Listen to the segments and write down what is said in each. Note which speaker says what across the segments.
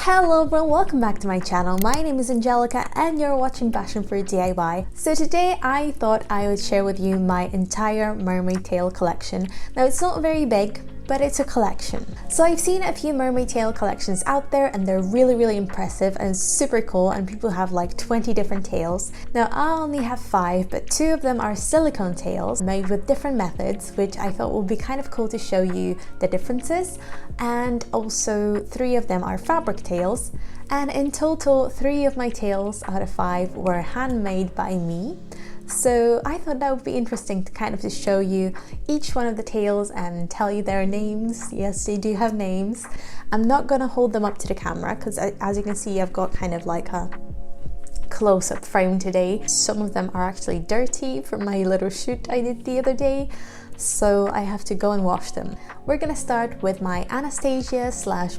Speaker 1: Hello everyone, welcome back to my channel. My name is Angelica and you're watching Passion Fruit DIY. So today I thought I would share with you my entire mermaid tail collection. Now it's not very big, but it's a collection. So I've seen a few mermaid tail collections out there and they're really impressive and super cool, and people have like 20 different tails. Now I only have 5, but 2 of them are silicone tails made with different methods, which I thought would be kind of cool to show you the differences. And also 3 of them are fabric tails. And in total, 3 of my tails out of 5 were handmade by me. So I thought that would be interesting to kind of just show you each one of the tails and tell you their names. Yes, they do have names. I'm not gonna hold them up to the camera because as you can see, I've got kind of like a close-up frame today. Some of them are actually dirty from my little shoot I did the other day, so I have to go and wash them. We're gonna start with my Anastasia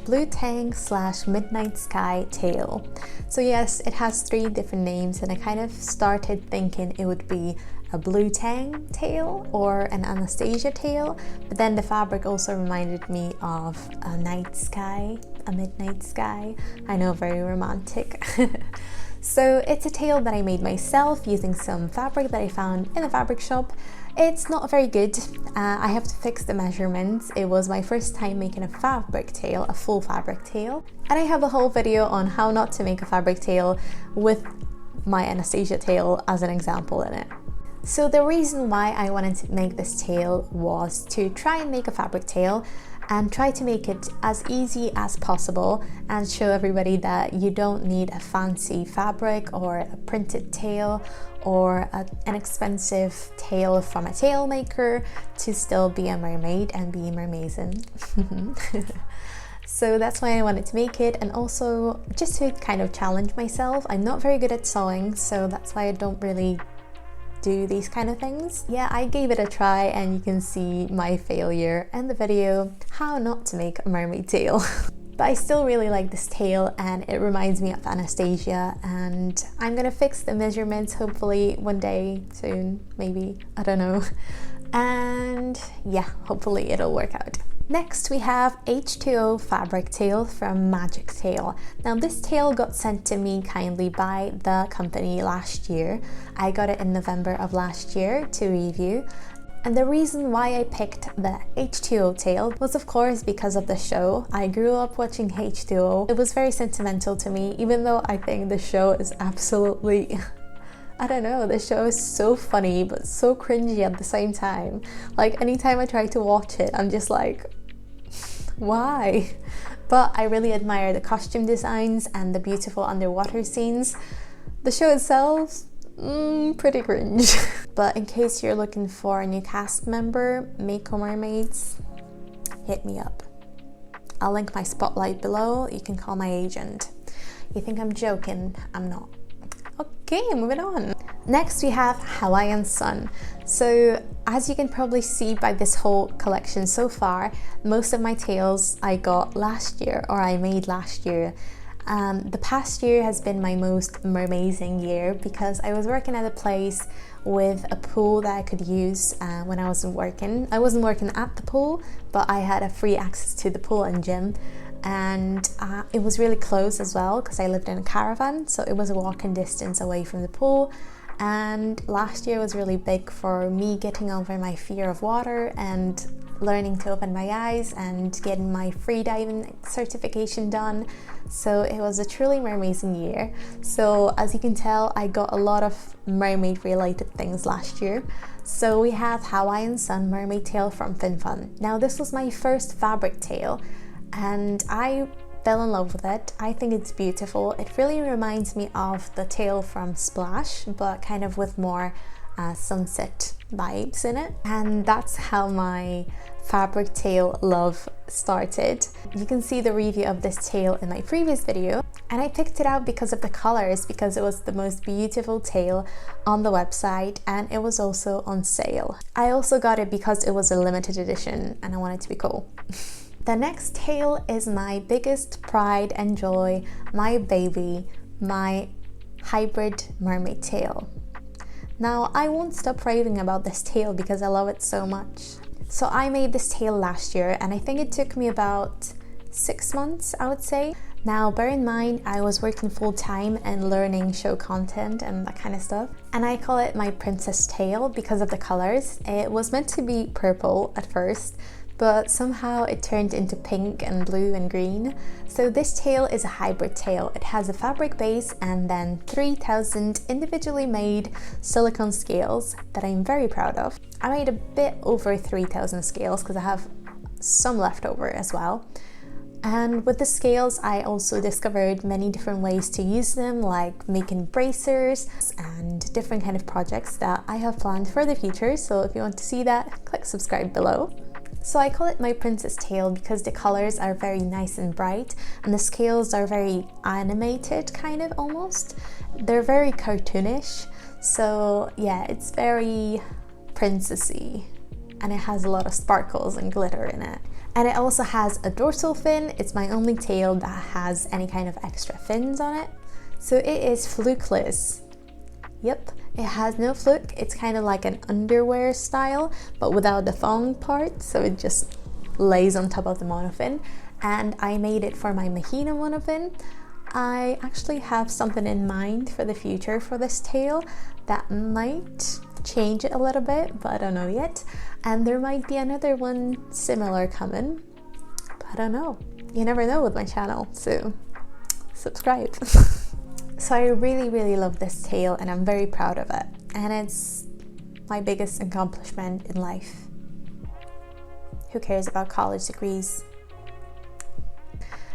Speaker 1: / Blue Tang / Midnight Sky tail. So yes, it has 3 different names, and I kind of started thinking it would be a Blue Tang tail or an Anastasia tail, but then the fabric also reminded me of a night sky, a midnight sky. I know, very romantic. So it's a tail that I made myself using some fabric that I found in a fabric shop. It's not very good. I have to fix the measurements. It was my first time making a fabric tail, a full fabric tail. And I have a whole video on how not to make a fabric tail with my Anastasia tail as an example in it. So the reason why I wanted to make this tail was to try and make a fabric tail and try to make it as easy as possible and show everybody that you don't need a fancy fabric or a printed tail or an expensive tail from a tail maker to still be a mermaid and be mermazing. So that's why I wanted to make it, and also just to kind of challenge myself. I'm not very good at sewing, so that's why I don't really do these kind of things. Yeah, I gave it a try and you can see my failure in the video, how not to make a mermaid tail. But I still really like this tail and it reminds me of Anastasia, and I'm gonna fix the measurements hopefully one day soon, maybe, I don't know. And yeah, hopefully it'll work out. Next we have H2O fabric tail from Magictail. Now this tail got sent to me kindly by the company last year. I got it in November of last year to review. And the reason why I picked the H2O tail was of course because of the show. I grew up watching H2O. It was very sentimental to me, even though I think the show is absolutely I don't know, the show is so funny but so cringy at the same time. Like anytime I try to watch it, I'm just like, why? But I really admire the costume designs and the beautiful underwater scenes. The show itself, pretty cringe. But in case you're looking for a new cast member, Mako Mermaids, hit me up. I'll link my spotlight below, you can call my agent. You think I'm joking? I'm not. Okay, moving on. Next we have Hawaiian Sun. So as you can probably see by this whole collection so far, most of my tails I got last year, or I made last year. The past year has been my most mermazing year because I was working at a place with a pool that I could use when I wasn't working. I wasn't working at the pool, but I had a free access to the pool and gym. And it was really close as well because I lived in a caravan, so it was a walking distance away from the pool. And last year was really big for me getting over my fear of water and learning to open my eyes and getting my free diving certification done. So it was a truly mermazing year. So as you can tell, I got a lot of mermaid related things last year. So we have Hawaiian Sun mermaid tail from Finfun. Now this was my first fabric tail and I fell in love with it. I think it's beautiful. It really reminds me of the tail from Splash, but kind of with more sunset vibes in it. And that's how my fabric tail love started. You can see the review of this tail in my previous video, and I picked it out because of the colors, because it was the most beautiful tail on the website and it was also on sale. I also got it because it was a limited edition and I wanted to be cool. The next tail is my biggest pride and joy, my baby, my hybrid mermaid tail. Now I won't stop raving about this tail because I love it so much. So I made this tail last year and I think it took me about 6 months, I would say. Now, bear in mind, I was working full-time and learning show content and that kind of stuff. And I call it my princess tail because of the colors. It was meant to be purple at first, but somehow it turned into pink and blue and green. So this tail is a hybrid tail. It has a fabric base and then 3,000 individually made silicone scales that I'm very proud of. I made a bit over 3,000 scales because I have some left over as well. And with the scales, I also discovered many different ways to use them, like making bracers and different kind of projects that I have planned for the future. So if you want to see that, click subscribe below. So I call it my princess tail because the colors are very nice and bright and the scales are very animated, kind of almost. They're very cartoonish. So yeah, it's very princessy and it has a lot of sparkles and glitter in it. And it also has a dorsal fin. It's my only tail that has any kind of extra fins on it. So it is flukeless. Yep, it has no fluke. It's kind of like an underwear style, but without the thong part. So it just lays on top of the monofin. And I made it for my Mahina monofin. I actually have something in mind for the future for this tail that might change it a little bit, but I don't know yet. And there might be another one similar coming, but I don't know. You never know with my channel, so subscribe. So I really love this tail and I'm very proud of it. And it's my biggest accomplishment in life. Who cares about college degrees?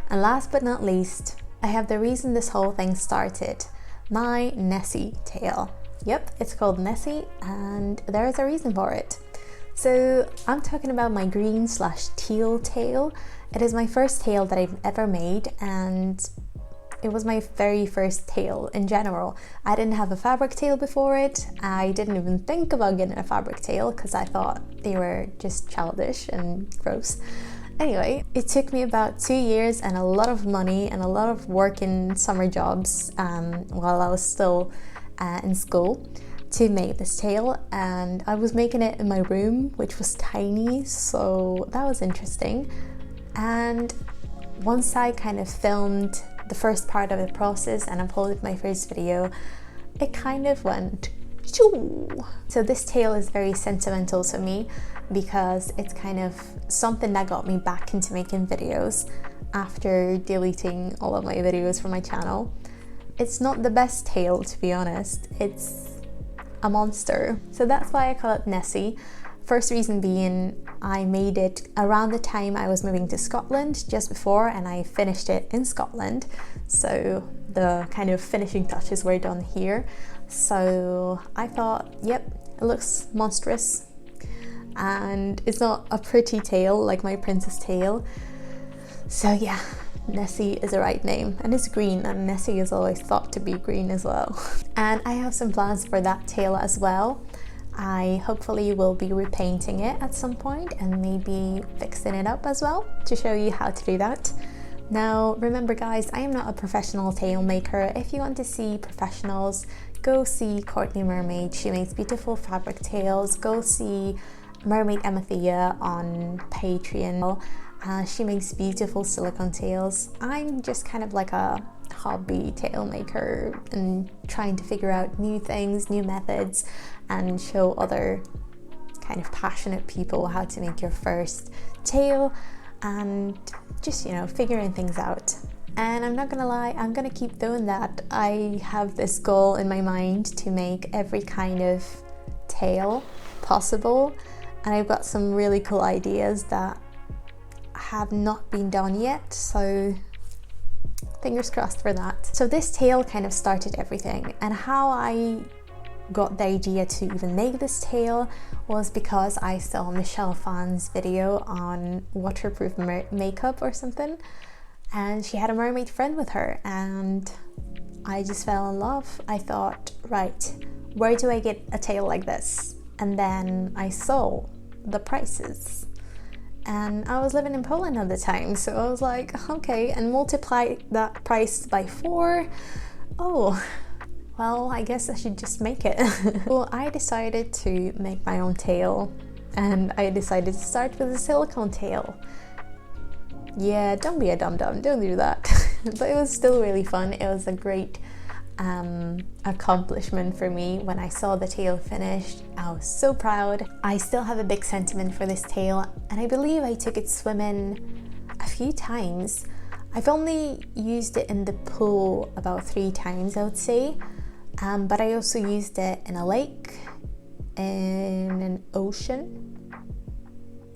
Speaker 1: And last but not least, I have the reason this whole thing started. My Nessie tail. Yep, it's called Nessie and there's a reason for it. So I'm talking about my green/teal tail. It is my first tail that I've ever made and it was my very first tail in general. I didn't have a fabric tail before it. I didn't even think about getting a fabric tail because I thought they were just childish and gross. Anyway, it took me about 2 years and a lot of money and a lot of work in summer jobs while I was still in school to make this tail, and I was making it in my room, which was tiny, so that was interesting. And once I kind of filmed the first part of the process and uploaded my first video, it kind of went shoo. So this tail is very sentimental to me because it's kind of something that got me back into making videos after deleting all of my videos from my channel. It's not the best tail, to be honest. It's a monster. So that's why I call it Nessie. First reason being, I made it around the time I was moving to Scotland, just before, and I finished it in Scotland. So the kind of finishing touches were done here. So I thought, yep, it looks monstrous. And it's not a pretty tail like my princess tail. So yeah, Nessie is the right name, and it's green, and Nessie is always thought to be green as well. And I have some plans for that tail as well. I hopefully will be repainting it at some point and maybe fixing it up as well to show you how to do that. Now remember guys, I am not a professional tail maker. If you want to see professionals, go see Courtney Mermaid. She makes beautiful fabric tails. Go see Mermaid Anastasia on Patreon. She makes beautiful silicone tails. I'm just kind of like a hobby tail maker and trying to figure out new things, new methods, and show other kind of passionate people how to make your first tail and just, you know, figuring things out. And I'm not gonna lie, I'm gonna keep doing that. I have this goal in my mind to make every kind of tail possible, and I've got some really cool ideas that have not been done yet, so fingers crossed for that. So this tail kind of started everything, and how I got the idea to even make this tail was because I saw Michelle Phan's video on waterproof makeup or something, and she had a mermaid friend with her, and I just fell in love. I thought, right, where do I get a tail like this? And then I saw the prices, and I was living in Poland at the time, so I was like, okay, and multiply that price by 4. Oh, well, I guess I should just make it. Well, I decided to make my own tail, and I decided to start with a silicone tail. Yeah, don't be a dum-dum, don't do that. but it was still really fun. It was a great accomplishment for me when I saw the tail finished. I was so proud. I still have a big sentiment for this tail, and I believe I took it swimming a few times. I've only used it in the pool about 3 times, I would say, but I also used it in a lake, in an ocean,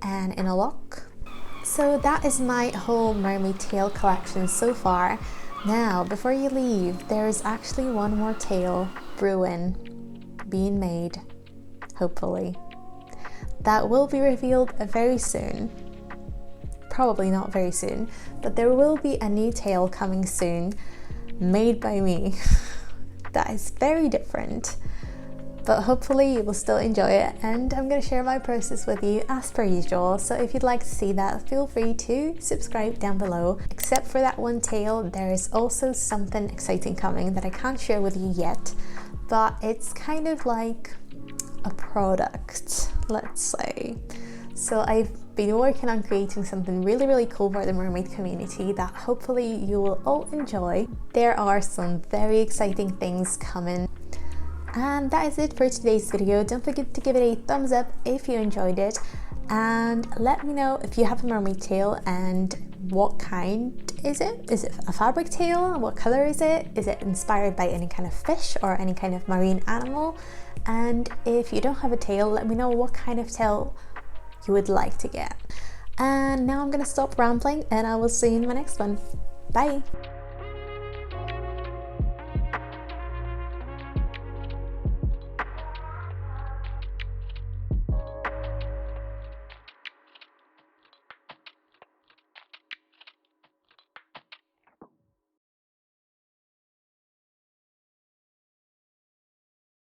Speaker 1: and in a loch. So that is my whole mermaid tail collection so far. Now, before you leave, there's actually one more tail brewing, being made, hopefully. That will be revealed very soon. Probably not very soon, but there will be a new tail coming soon, made by me. That is very different, but hopefully you will still enjoy it, and I'm going to share my process with you as per usual. So if you'd like to see that, feel free to subscribe down below. Except for that one tail, there is also something exciting coming that I can't share with you yet, but it's kind of like a product, let's say. So I've been working on creating something really cool for the mermaid community that hopefully you will all enjoy. There are some very exciting things coming. And that is it for today's video. Don't forget to give it a thumbs up if you enjoyed it, and let me know if you have a mermaid tail and what kind is it? Is it a fabric tail? What color is it? Is it inspired by any kind of fish or any kind of marine animal? And if you don't have a tail, let me know what kind of tail you would like to get. And now I'm gonna stop rambling, and I will see you in my next one. Bye!